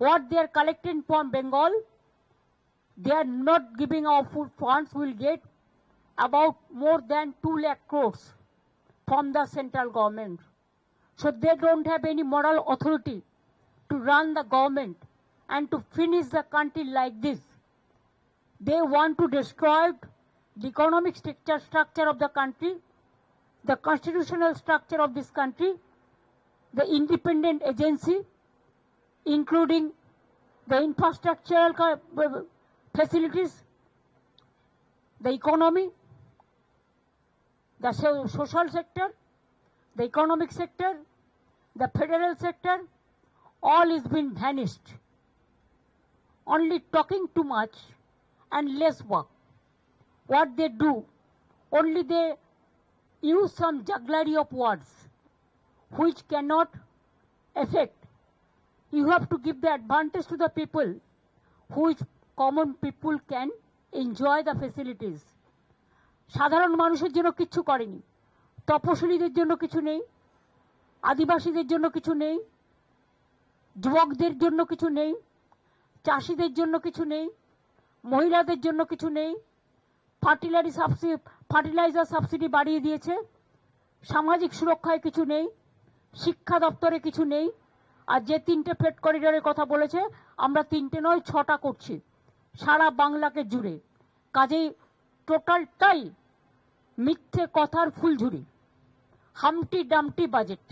what they are collecting from Bengal, they are not giving our food funds, will get about more than 2 lakh crores from the central government. So they don't have any moral authority to run the government and to finish the country like this. They want to destroy the economic structure of the country, the constitutional structure of this country, the independent agency, including the infrastructural facilities, the economy, the social sector, the economic sector, the federal sector, all is been vanished. Only talking too much and less work. What they do, only they use some jugglery of words which cannot affect. You have to give the advantage to the people, which common people can enjoy the facilities. সাধারণ মানুষের জন্য কিছু করেনি, তপশিলীদের জন্য কিছু নেই, আদিবাসীদের জন্য কিছু নেই, যুবকদের জন্য কিছু নেই, চাষীদের জন্য কিছু নেই, মহিলাদের জন্য কিছু নেই, ফার্টিলাইজার সাবসিডি বাড়িয়ে দিয়েছে, সামাজিক সুরক্ষায় কিছু নেই, শিক্ষা দপ্তরে কিছু নেই, আর যে 3টে ফ্রেট করিডোরের কথা বলেছে আমরা 3টে নয় 6টা করছি সারা বাংলাকে জুড়ে। কাজেই টোটালটাই মিথ্যে কথার ফুলঝুরি, হামটি ডামটি বাজেট।